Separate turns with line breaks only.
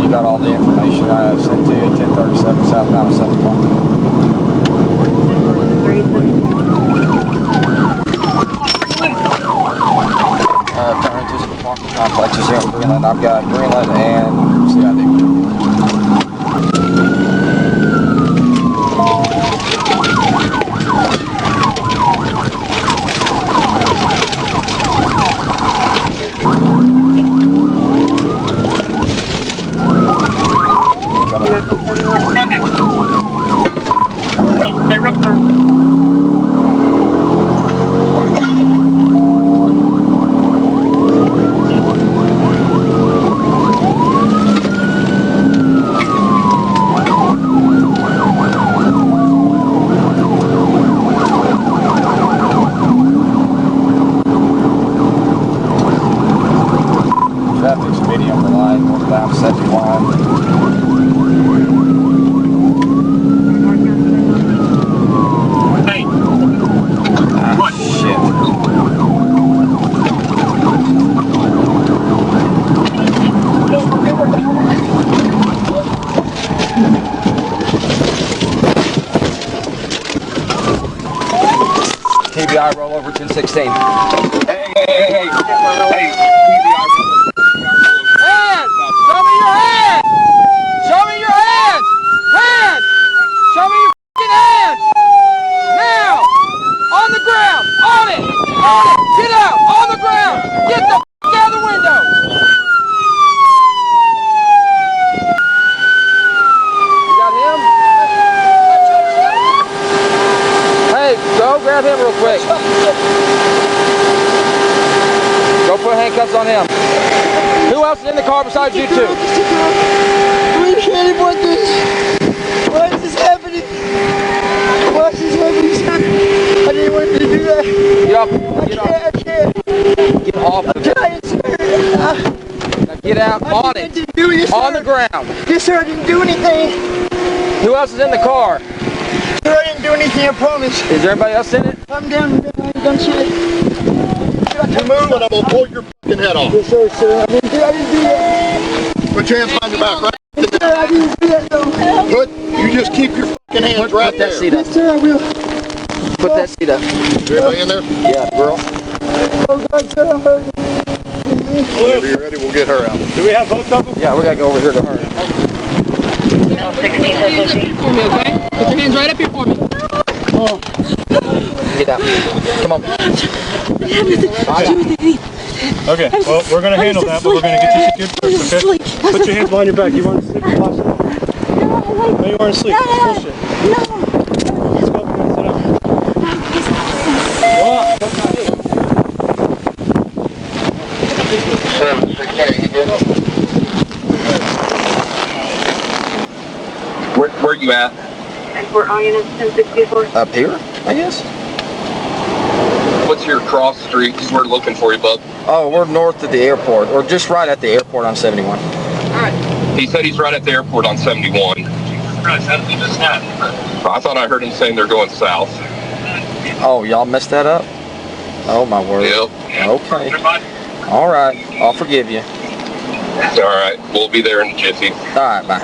you got all the information I sent to you. 1037 southbound 71. Turn into some apartment complexes here in Greenland. I've got Greenland and CID. Traffic's medium the line, northbound 71.
Hey.
What? Shit. TBI rollover 1016.
Hey.
Hands! Show me your hands! Show me your hands! Hands! Show me your f***ing hands! Now! On the ground! On it! On it! Get out! On the ground! Get the f*** out of the window! You got him? Hey, go grab him real quick. Go put handcuffs on him. Who else is in the car besides you two?
We can't want this. Why is this happening? Why is this happening, sir? I didn't want you to do that.
Get off. Get off.
I can't.
Get off.
I'm trying, sir.
Now get out on
I
it.
didn't do this,
On
sir.
the ground.
Yes, sir, I didn't do anything.
Who else is in the car?
Sir, I didn't do anything, I promise.
Is there anybody else in it?
I'm down. I ain't done shit.
You move and I'm gonna pull your fucking head off.
Yes, sir, I didn't do that.
Put your hands behind your back, right?
Yes, sir, I didn't do that, though.
Good. You just keep your fucking hands right
Put that
there.
seat up.
Yes, sir, I will.
Put that seat up.
Is everybody in there?
Yeah, girl.
Oh, God, sir, I'm hurting.
Whenever you're ready, we'll get her out.
Do we have both of them?
Yeah, we gotta go over here to her.
For me, okay? Put your hands right up here for me.
Get out. Come on.
Okay, well, we're going to handle that, but we're going to get you secured first, okay? Put your hands behind your back. You want to sleep? Possible. No, you want to sleep. That's bullshit. Let's go. We're going to sit up. Walk.
Where you at?
We're on unit 1064.
Up here, I guess.
What's your cross street? Because we're looking for you, bub.
Oh, we're north of the airport, or just right at the airport on 71.
He said he's right at the airport on 71. I thought I heard him saying they're going south.
Oh, y'all messed that up? Oh, my word.
Yep.
Okay. All right, I'll forgive you.
All right, we'll be there in a jiffy.
All right, bye.